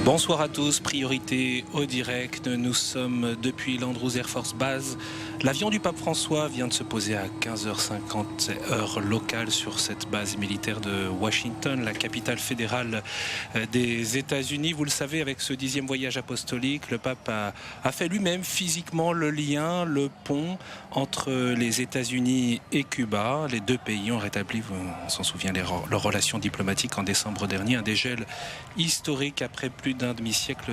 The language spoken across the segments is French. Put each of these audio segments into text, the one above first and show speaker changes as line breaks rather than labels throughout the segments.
Bonsoir à tous, priorité au direct. Nous sommes depuis l'Andrews Air Force Base. L'avion du pape François vient de se poser à 15h50 heure locale sur cette base militaire de Washington, la capitale fédérale des États-Unis. Vous le savez, avec ce 10e voyage apostolique, le pape a fait lui-même physiquement le lien, le pont entre les États-Unis et Cuba. Les deux pays ont rétabli, on s'en souvient, leurs relations diplomatiques en décembre dernier. Un dégel historique après plus d'un demi-siècle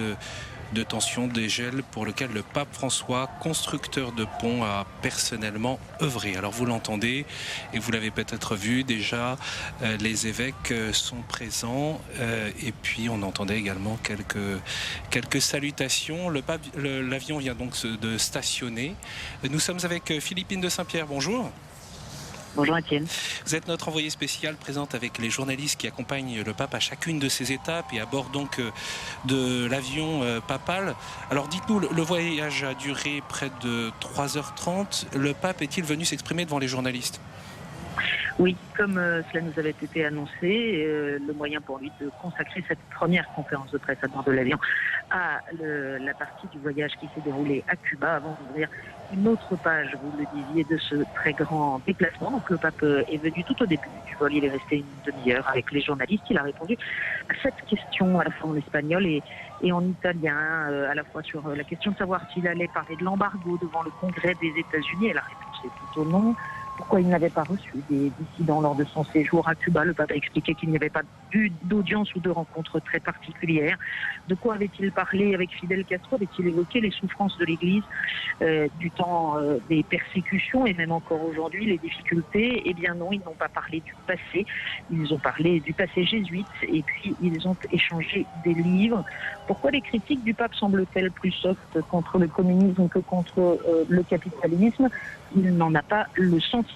de tension, dégel pour lequel le pape François, constructeur de ponts, a personnellement œuvré. Alors vous l'entendez et vous l'avez peut-être vu déjà, les évêques sont présents et puis on entendait également quelques salutations. L'avion vient donc de stationner. Nous sommes avec Philippine de Saint-Pierre, bonjour.
Bonjour Étienne.
Vous êtes notre envoyée spéciale présente avec les journalistes qui accompagnent le pape à chacune de ses étapes et à bord donc de l'avion papal. Alors dites-nous, le voyage a duré près de 3h30. Le pape est-il venu s'exprimer devant les journalistes ?
Oui, comme cela nous avait été annoncé, le moyen pour lui de consacrer cette première conférence de presse à bord de l'avion à la partie du voyage qui s'est déroulé à Cuba avant d'ouvrir une autre page, vous le disiez, de ce très grand déplacement. Donc le pape est venu tout au début du vol, il est resté une demi-heure avec les journalistes, il a répondu à cette question à la fois en espagnol et en italien, à la fois sur la question de savoir s'il allait parler de l'embargo devant le Congrès des États-Unis, et la réponse est plutôt non. Pourquoi il n'avait pas reçu des dissidents lors de son séjour à Cuba. Le pape a expliqué qu'il n'y avait pas eu d'audience ou de rencontre très particulière. De quoi avait-il parlé avec Fidel Castro ? Avait-il évoqué les souffrances de l'Église du temps des persécutions et même encore aujourd'hui les difficultés ? Eh bien non, ils n'ont pas parlé du passé. Ils ont parlé du passé jésuite et puis ils ont échangé des livres. Pourquoi les critiques du pape semblent-elles plus soft contre le communisme que contre le capitalisme ? Il n'en a pas le sentiment.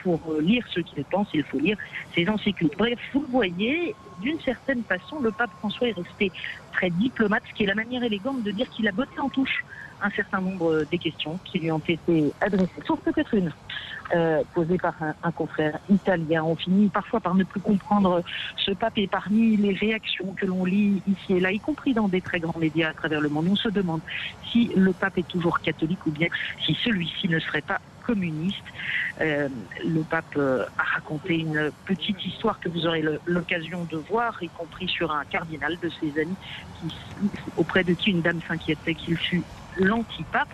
Pour lire ce qu'il pense, il faut lire ses encycliques. Bref, vous le voyez, d'une certaine façon, le pape François est resté très diplomate, ce qui est la manière élégante de dire qu'il a botté en touche un certain nombre des questions qui lui ont été adressées, sauf peut-être une posée par un confrère italien. On finit parfois par ne plus comprendre ce pape, et parmi les réactions que l'on lit ici et là, y compris dans des très grands médias à travers le monde, on se demande si le pape est toujours catholique ou bien si celui-ci ne serait pas communiste. Le pape a raconté une petite histoire que vous aurez l'occasion de voir, y compris sur un cardinal de ses amis auprès de qui une dame s'inquiétait qu'il fût l'antipape,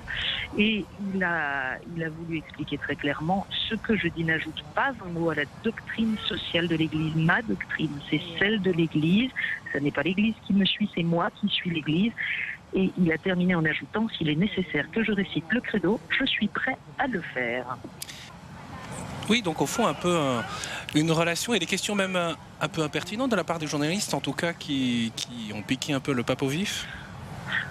et il a voulu expliquer très clairement: ce que je dis n'ajoute pas un mot à la doctrine sociale de l'Église. Ma doctrine, c'est celle de l'Église. Ce n'est pas l'Église qui me suit, c'est moi qui suis l'Église. Et il a terminé en ajoutant: s'il est nécessaire que je récite le credo, je suis prêt à le faire.
Oui, donc au fond un peu une relation et des questions même un peu impertinentes de la part des journalistes, en tout cas qui ont piqué un peu le pape au vif.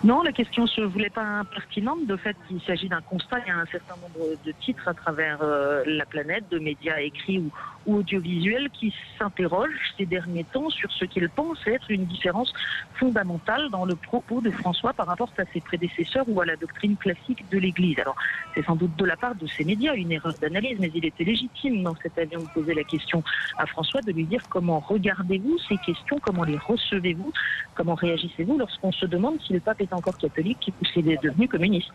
Non, la question ne se voulait pas impertinente. De fait, il s'agit d'un constat. Il y a un certain nombre de titres à travers la planète, de médias écrits ou audiovisuels, qui s'interrogent ces derniers temps sur ce qu'ils pensent être une différence fondamentale dans le propos de François par rapport à ses prédécesseurs ou à la doctrine classique de l'Église. Alors, c'est sans doute de la part de ces médias une erreur d'analyse, mais il était légitime dans cet avion de poser la question à François, de lui dire: comment regardez-vous ces questions, comment les recevez-vous, comment réagissez-vous lorsqu'on se demande si le pape est encore catholique ou s'il est devenu communiste.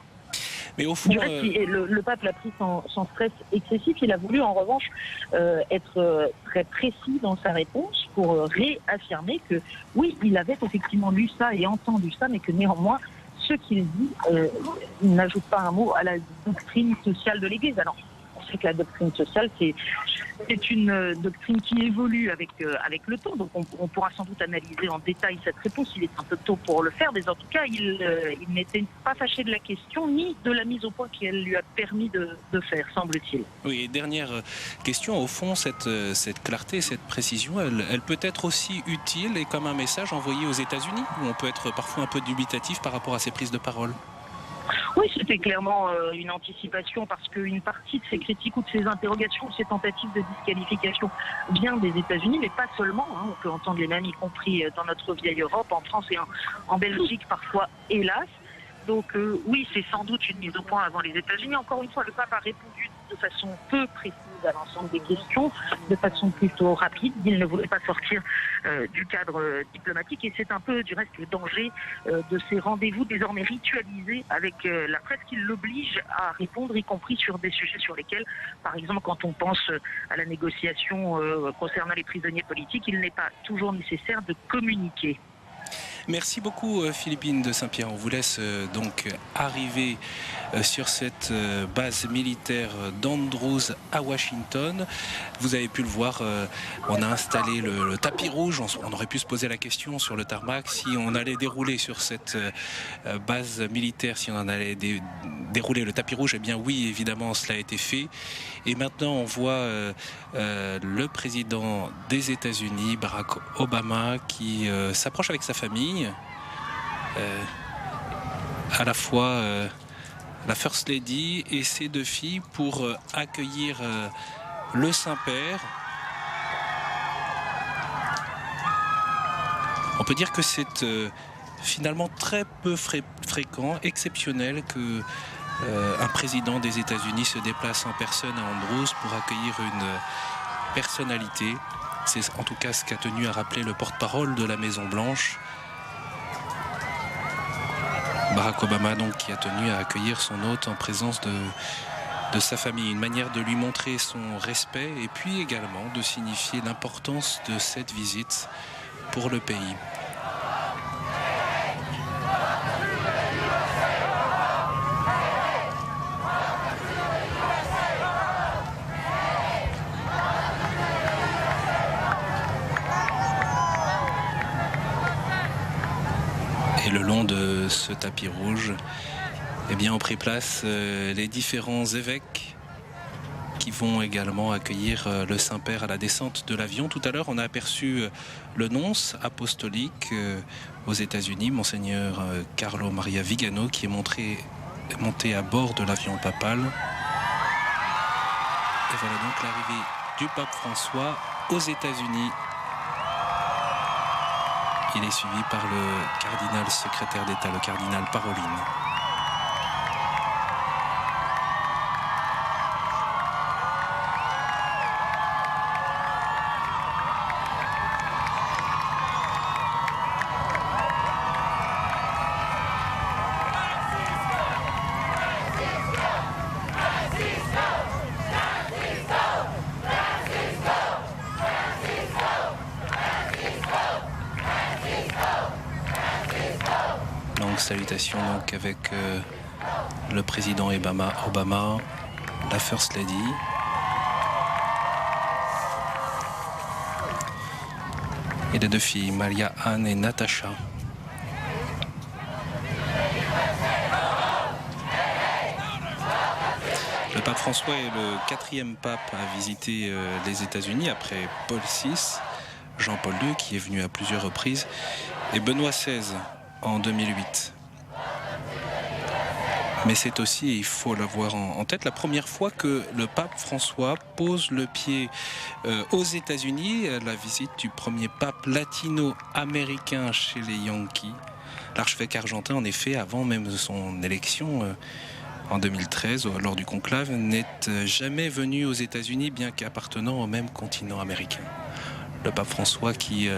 Mais au fond,
du reste, le pape l'a pris sans stress excessif. Il a voulu en revanche être très précis dans sa réponse pour réaffirmer que oui, il avait effectivement lu ça et entendu ça, mais que néanmoins, ce qu'il dit, il n'ajoute pas un mot à la doctrine sociale de l'Église. Alors, on sait que la doctrine sociale, c'est une doctrine qui évolue avec le temps. Donc on pourra sans doute analyser en détail cette réponse. Il est un peu tôt pour le faire, mais en tout cas, il n'était pas fâché de la question ni de la mise au point qu'elle lui a permis de faire, semble-t-il.
Oui, dernière question. Au fond, cette clarté, cette précision, elle peut être aussi utile et comme un message envoyé aux États-Unis, où on peut être parfois un peu dubitatif par rapport à ces prises de parole.
Oui, c'était clairement une anticipation, parce qu'une partie de ces critiques ou de ces interrogations, de ces tentatives de disqualification vient des États-Unis, mais pas seulement. On peut entendre les mêmes, y compris dans notre vieille Europe, en France et en Belgique parfois, hélas. Donc oui, c'est sans doute une mise au point avant les États-Unis. Encore une fois, le pape a répondu de façon peu précise à l'ensemble des questions de façon plutôt rapide. Il ne voulait pas sortir du cadre diplomatique et c'est un peu du reste le danger de ces rendez-vous désormais ritualisés avec la presse qui l'oblige à répondre, y compris sur des sujets sur lesquels, par exemple, quand on pense à la négociation concernant les prisonniers politiques, il n'est pas toujours nécessaire de communiquer.
Merci beaucoup Philippine de Saint-Pierre. On vous laisse donc arriver sur cette base militaire d'Andrews à Washington. Vous avez pu le voir, on a installé le tapis rouge. On aurait pu se poser la question sur le tarmac si on allait dérouler sur cette base militaire, si on en allait dérouler le tapis rouge. Eh bien oui, évidemment, cela a été fait. Et maintenant, on voit le président des États-Unis, Barack Obama, qui s'approche avec sa famille. À la fois la First Lady et ses deux filles pour accueillir le Saint-Père. On peut dire que c'est finalement très peu fréquent, exceptionnel que un président des États-Unis se déplace en personne à Andrews pour accueillir une personnalité. C'est en tout cas ce qu'a tenu à rappeler le porte-parole de la Maison-Blanche. Barack Obama, donc, qui a tenu à accueillir son hôte en présence de sa famille. Une manière de lui montrer son respect et puis également de signifier l'importance de cette visite pour le pays. Et le long de ce tapis rouge, eh bien, ont pris place les différents évêques qui vont également accueillir le Saint-Père à la descente de l'avion. Tout à l'heure, on a aperçu le nonce apostolique aux États-Unis, Monseigneur Carlo Maria Vigano, qui est monté à bord de l'avion papal. Et voilà donc l'arrivée du pape François aux États-Unis. Il est suivi par le cardinal secrétaire d'État, le cardinal Parolin. Salutations donc avec le président Obama, la First Lady. Et les deux filles, Maria Anne et Natasha. Le pape François est le 4e pape à visiter les États-Unis après Paul VI, Jean-Paul II qui est venu à plusieurs reprises et Benoît XVI en 2008. Mais c'est aussi, et il faut l'avoir en tête, la première fois que le pape François pose le pied aux États-Unis, la visite du premier pape latino-américain chez les Yankees. L'archevêque argentin, en effet, avant même son élection en 2013, lors du conclave, n'est jamais venu aux États-Unis, bien qu'appartenant au même continent américain. Le pape François qui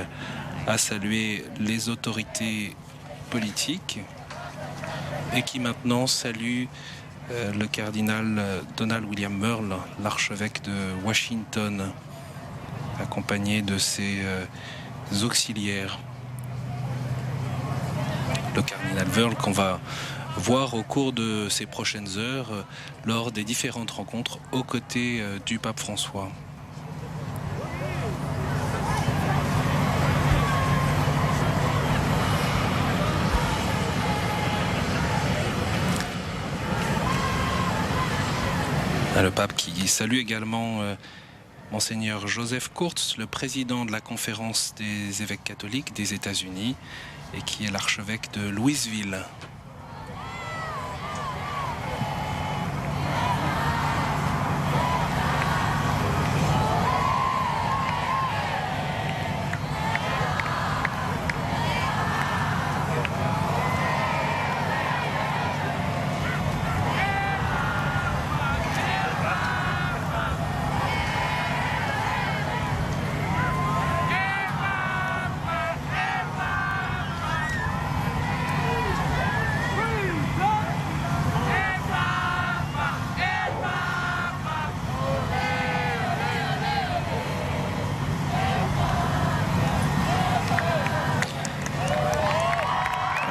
a salué les autorités politiques et qui maintenant salue le cardinal Donald William Merle, l'archevêque de Washington, accompagné de ses auxiliaires. Le cardinal Merle qu'on va voir au cours de ces prochaines heures lors des différentes rencontres aux côtés du pape François. Le pape qui salue également Monseigneur Joseph Kurtz, le président de la conférence des évêques catholiques des États-Unis et qui est l'archevêque de Louisville.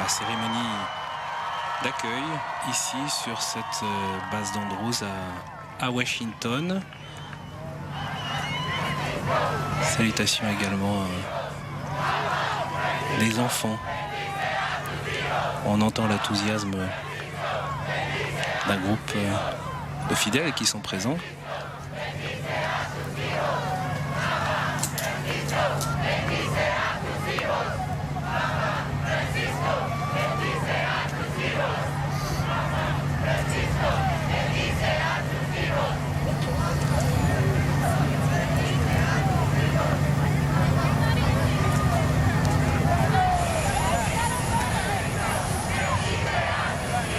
cérémonie d'accueil ici sur cette base d'Andrews à Washington. Salutations également des enfants. On entend l'enthousiasme d'un groupe de fidèles qui sont présents.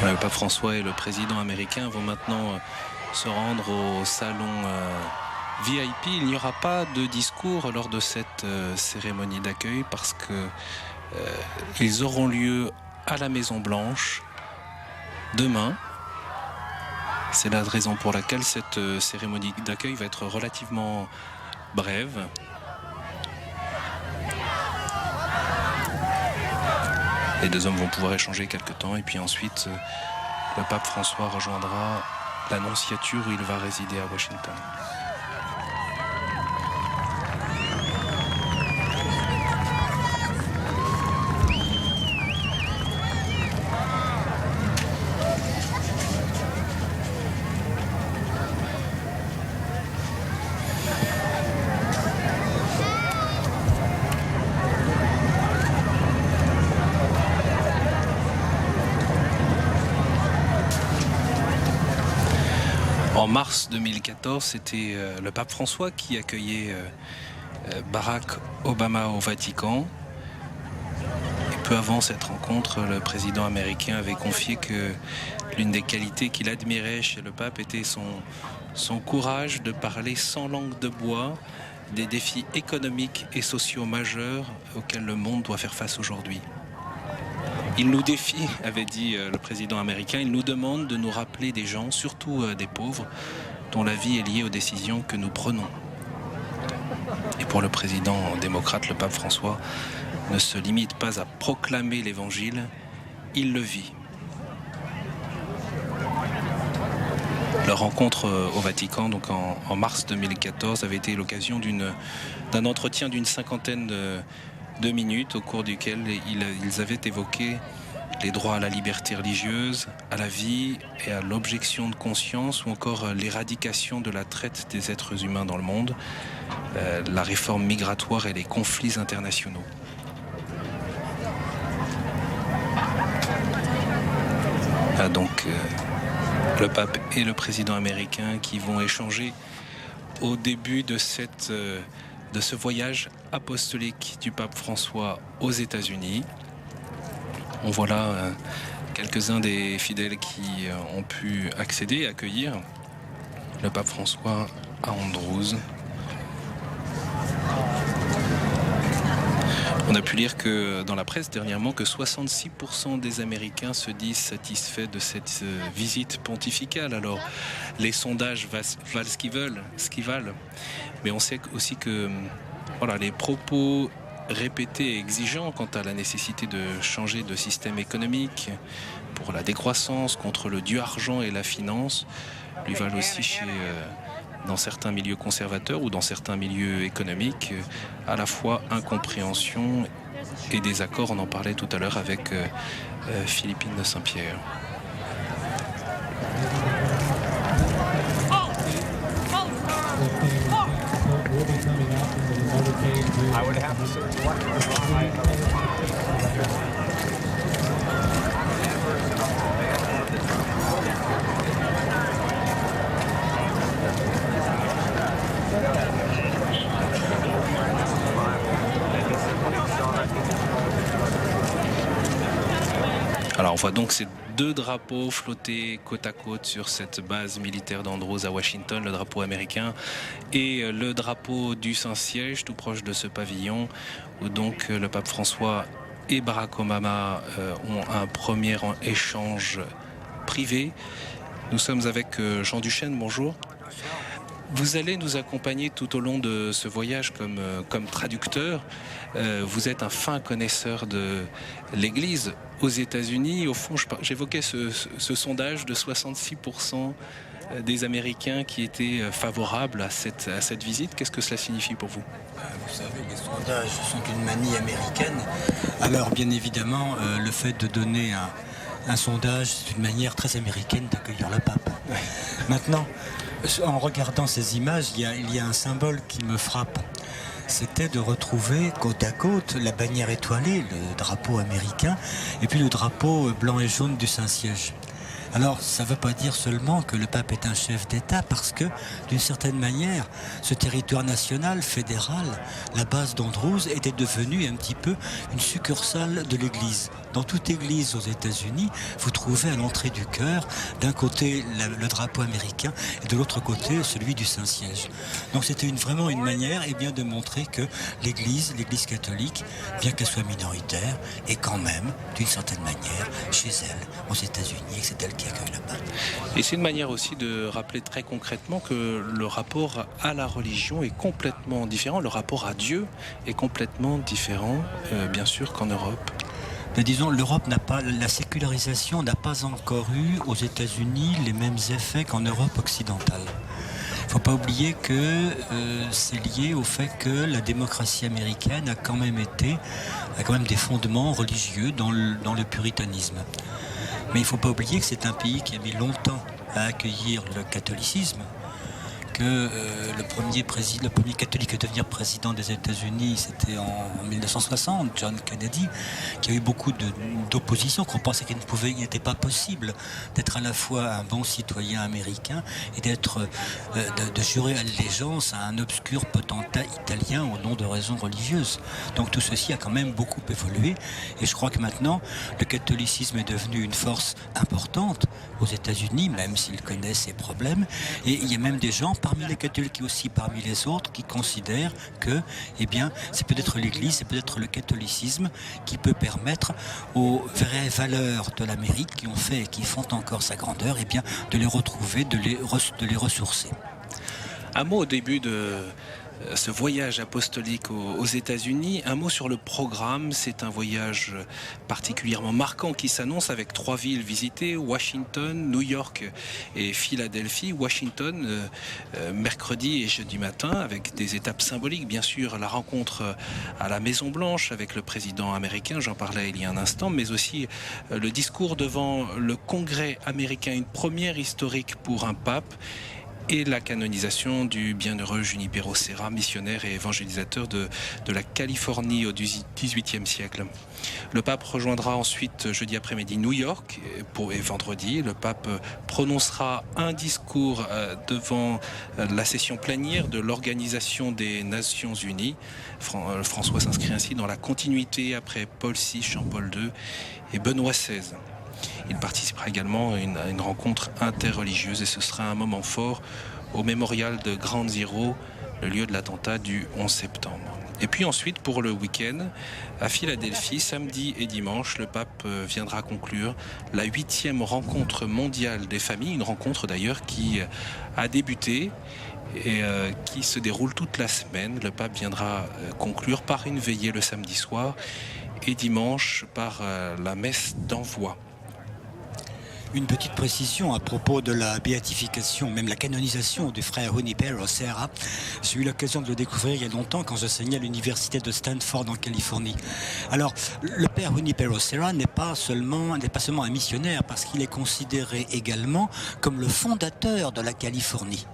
Le pape François et le président américain vont maintenant se rendre au salon VIP. Il n'y aura pas de discours lors de cette cérémonie d'accueil parce que ils auront lieu à la Maison Blanche demain. C'est la raison pour laquelle cette cérémonie d'accueil va être relativement brève. Les deux hommes vont pouvoir échanger quelque temps et puis ensuite le pape François rejoindra l'Annonciature où il va résider à Washington. En mars 2014, c'était le pape François qui accueillait Barack Obama au Vatican. Et peu avant cette rencontre, le président américain avait confié que l'une des qualités qu'il admirait chez le pape était son courage de parler sans langue de bois des défis économiques et sociaux majeurs auxquels le monde doit faire face aujourd'hui. Il nous défie, avait dit le président américain, il nous demande de nous rappeler des gens, surtout des pauvres, dont la vie est liée aux décisions que nous prenons. Et pour le président démocrate, le pape François ne se limite pas à proclamer l'évangile, il le vit. Leur rencontre au Vatican, donc en mars 2014, avait été l'occasion d'un entretien d'une cinquantaine de minutes au cours duquel ils avaient évoqué les droits à la liberté religieuse, à la vie et à l'objection de conscience ou encore l'éradication de la traite des êtres humains dans le monde, la réforme migratoire et les conflits internationaux. Donc le pape et le président américain qui vont échanger au début de ce voyage apostolique du pape François aux États-Unis. On voit là quelques-uns des fidèles qui ont pu accéder et accueillir le pape François à Andrews. On a pu lire que dans la presse dernièrement que 66% des Américains se disent satisfaits de cette visite pontificale. Alors les sondages valent ce qu'ils valent, mais on sait aussi que les propos répétés et exigeants quant à la nécessité de changer de système économique pour la décroissance, contre le dieu argent et la finance, lui valent aussi dans certains milieux conservateurs ou dans certains milieux économiques, à la fois incompréhension et désaccord. On en parlait tout à l'heure avec Philippine de Saint-Pierre.
I would have to say
Alors on voit donc ces deux drapeaux flotter côte à côte sur cette base militaire d'Andrews à Washington, le drapeau américain et le drapeau du Saint-Siège tout proche de ce pavillon où donc le pape François et Barack Obama ont un premier échange privé. Nous sommes avec Jean Duchesne, bonjour. Vous allez nous accompagner tout au long de ce voyage comme traducteur. Vous êtes un fin connaisseur de l'Église aux États-Unis. Au fond, j'évoquais ce sondage de 66% des Américains qui étaient favorables à cette visite. Qu'est-ce que cela signifie pour vous ?
Vous savez, les sondages sont une manie américaine. Alors, bien évidemment, le fait de donner un sondage, c'est une manière très américaine d'accueillir le pape.
Ouais.
Maintenant, en regardant ces images, il y a un symbole qui me frappe. C'était de retrouver côte à côte la bannière étoilée, le drapeau américain, et puis le drapeau blanc et jaune du Saint-Siège. Alors, ça ne veut pas dire seulement que le pape est un chef d'État, parce que, d'une certaine manière, ce territoire national, fédéral, la base d'Andrews, était devenu un petit peu une succursale de l'Église. Dans toute église aux États-Unis, vous trouvez à l'entrée du chœur, d'un côté le drapeau américain et de l'autre côté celui du Saint-Siège. Donc c'était vraiment une manière de montrer que l'Église catholique, bien qu'elle soit minoritaire, est quand même, d'une certaine manière, chez elle, aux États-Unis, et que c'est elle qui accueille le pape.
Et c'est une manière aussi de rappeler très concrètement que le rapport à la religion est complètement différent, le rapport à Dieu est complètement différent, bien sûr, qu'en Europe.
Mais disons, la sécularisation n'a pas encore eu aux États-Unis les mêmes effets qu'en Europe occidentale. Il ne faut pas oublier que c'est lié au fait que la démocratie américaine a quand même des fondements religieux dans le puritanisme. Mais il ne faut pas oublier que c'est un pays qui a mis longtemps à accueillir le catholicisme, que le premier catholique à devenir président des États-Unis, c'était en 1960, John Kennedy, qui a eu beaucoup d'opposition, qu'on pensait qu'il n'était pas possible d'être à la fois un bon citoyen américain et de jurer allégeance à un obscur potentat italien au nom de raisons religieuses. Donc tout ceci a quand même beaucoup évolué, et je crois que maintenant le catholicisme est devenu une force importante aux États-Unis, même s'il connaît ses problèmes, et il y a même des gens parmi les catholiques et aussi parmi les autres qui considèrent que c'est peut-être l'Église, c'est peut-être le catholicisme qui peut permettre aux vraies valeurs de l'Amérique qui ont fait et qui font encore sa grandeur, de les retrouver, de les ressourcer.
Un mot au début de ce voyage apostolique aux États-Unis, un mot sur le programme. C'est un voyage particulièrement marquant qui s'annonce avec 3 villes visitées, Washington, New York et Philadelphie. Washington, mercredi et jeudi matin, avec des étapes symboliques, bien sûr, la rencontre à la Maison-Blanche avec le président américain, j'en parlais il y a un instant, mais aussi le discours devant le Congrès américain, une première historique pour un pape, et la canonisation du bienheureux Junipero Serra, missionnaire et évangélisateur de la Californie au XVIIIe siècle. Le pape rejoindra ensuite jeudi après-midi New York et vendredi. Le pape prononcera un discours devant la session plénière de l'Organisation des Nations Unies. François s'inscrit ainsi dans la continuité après Paul VI, Jean-Paul II et Benoît XVI. Il participera également à une rencontre interreligieuse et ce sera un moment fort au mémorial de Ground Zero, le lieu de l'attentat du 11 septembre. Et puis ensuite, pour le week-end, à Philadelphie, samedi et dimanche, le pape viendra conclure la 8e rencontre mondiale des familles, une rencontre d'ailleurs qui a débuté et qui se déroule toute la semaine. Le pape viendra conclure par une veillée le samedi soir et dimanche par la messe d'envoi.
Une petite précision à propos de la béatification, même la canonisation du frère Junipero Serra. J'ai eu l'occasion de le découvrir il y a longtemps quand j'enseignais à l'université de Stanford en Californie. Alors, le père Junipero Serra n'est pas seulement un missionnaire, parce qu'il est considéré également comme le fondateur de la Californie.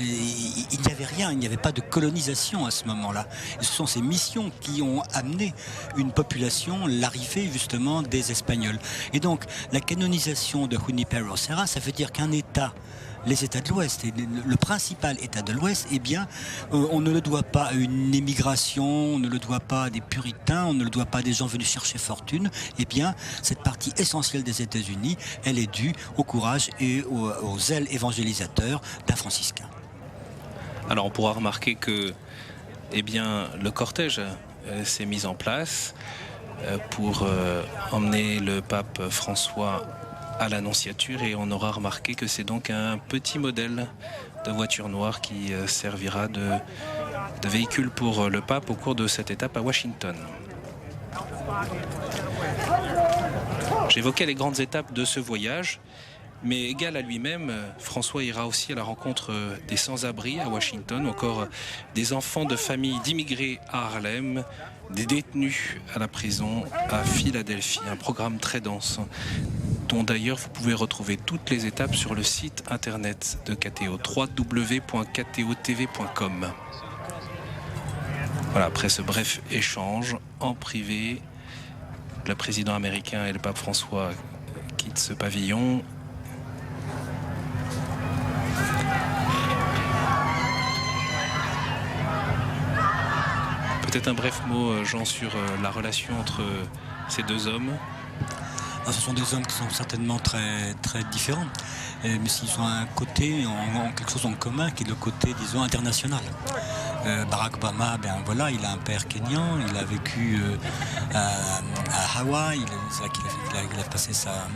Il n'y avait rien, il n'y avait pas de colonisation à ce moment-là. Et ce sont ces missions qui ont amené une population, l'arrivée justement des Espagnols. Et donc, la canonisation de Junipero Serra, ça veut dire qu'un État, les États de l'Ouest, et le principal État de l'Ouest, on ne le doit pas à une émigration, on ne le doit pas à des puritains, on ne le doit pas à des gens venus chercher fortune. Cette partie essentielle des États-Unis, elle est due au courage et au zèle évangélisateur d'un franciscain.
Alors on pourra remarquer que le cortège s'est mis en place pour emmener le pape François à l'Annonciature, et on aura remarqué que c'est donc un petit modèle de voiture noire qui servira de véhicule pour le pape au cours de cette étape à Washington. J'évoquais les grandes étapes de ce voyage, mais égal à lui-même, François ira aussi à la rencontre des sans-abri à Washington, ou encore des enfants de familles d'immigrés à Harlem, des détenus à la prison à Philadelphie. Un programme très dense, dont d'ailleurs vous pouvez retrouver toutes les étapes sur le site internet de KTO, www.ktotv.com. Voilà, après ce bref échange en privé, le président américain et le pape François quittent ce pavillon. Peut-être un bref mot, Jean, sur la relation entre ces deux hommes.
Ce sont des hommes qui sont certainement très, très différents, mais s'ils ont un côté, ont quelque chose en commun, qui est le côté, disons, international. Barack Obama, il a un père kényan, il a vécu à Hawaï, c'est là qu'il a passé sa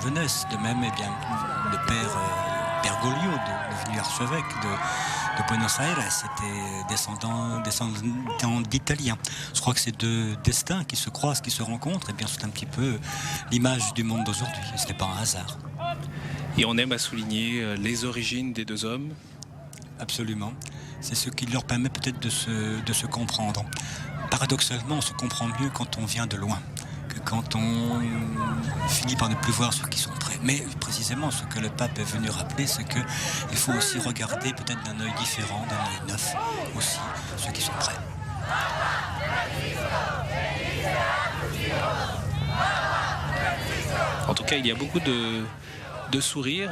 jeunesse. De même, le père Bergoglio, devenu archevêque de Buenos Aires, était descendant d'Italiens. Je crois que ces deux destins qui se croisent, qui se rencontrent, c'est un petit peu l'image du monde d'aujourd'hui. Ce n'est pas un hasard.
Et on aime à souligner les origines des deux hommes.
Absolument. C'est ce qui leur permet peut-être de se comprendre. Paradoxalement, on se comprend mieux quand on vient de loin que quand on finit par ne plus voir ceux qui sont près. Mais précisément, ce que le pape est venu rappeler, c'est qu'il faut aussi regarder peut-être d'un œil différent, d'un œil neuf, aussi ceux qui sont près.
En tout cas, il y a beaucoup de sourires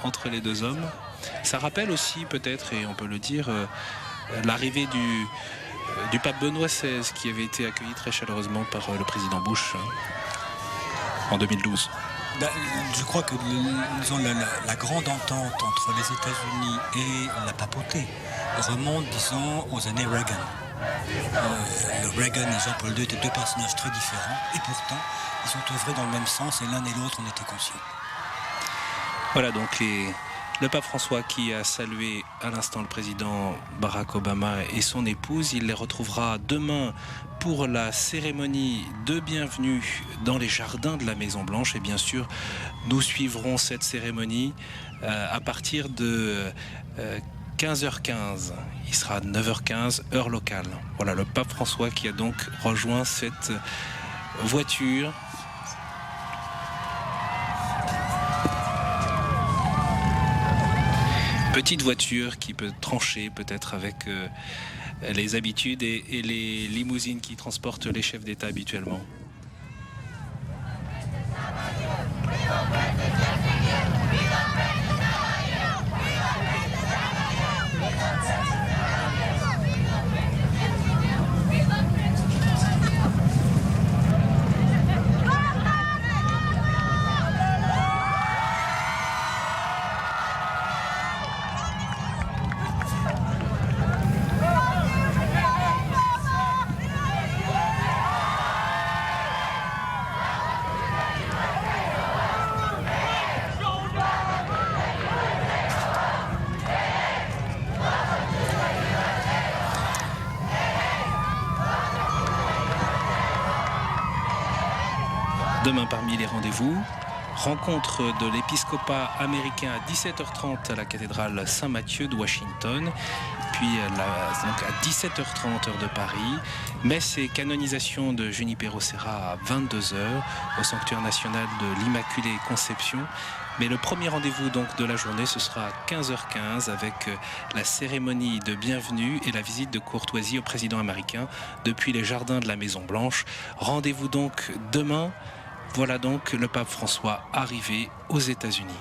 entre les deux hommes. Ça rappelle aussi peut-être, et on peut le dire, l'arrivée du pape Benoît XVI qui avait été accueilli très chaleureusement par le président Bush en 2012.
Je crois que la grande entente entre les États-Unis et la papauté remonte, disons, aux années Reagan. Reagan et Jean-Paul II étaient deux personnages très différents et pourtant ils ont œuvré dans le même sens et l'un et l'autre en étaient conscients.
Voilà donc le pape François qui a salué à l'instant le président Barack Obama et son épouse. Il les retrouvera demain pour la cérémonie de bienvenue dans les jardins de la Maison Blanche. Et bien sûr, nous suivrons cette cérémonie à partir de 15h15. Il sera 9h15, heure locale. Voilà, le pape François qui a donc rejoint cette voiture. Petite voiture qui peut trancher peut-être avec les habitudes et les limousines qui transportent les chefs d'État habituellement. Demain, parmi les rendez-vous, rencontre de l'épiscopat américain à 17h30 à la cathédrale Saint-Matthieu de Washington, puis donc à 17h30 heure de Paris, messe et canonisation de Junipero Serra à 22h au sanctuaire national de l'Immaculée Conception. Mais le premier rendez-vous donc de la journée, ce sera à 15h15 avec la cérémonie de bienvenue et la visite de courtoisie au président américain depuis les jardins de la Maison Blanche. Rendez-vous donc demain. Voilà donc le pape François arrivé aux États-Unis.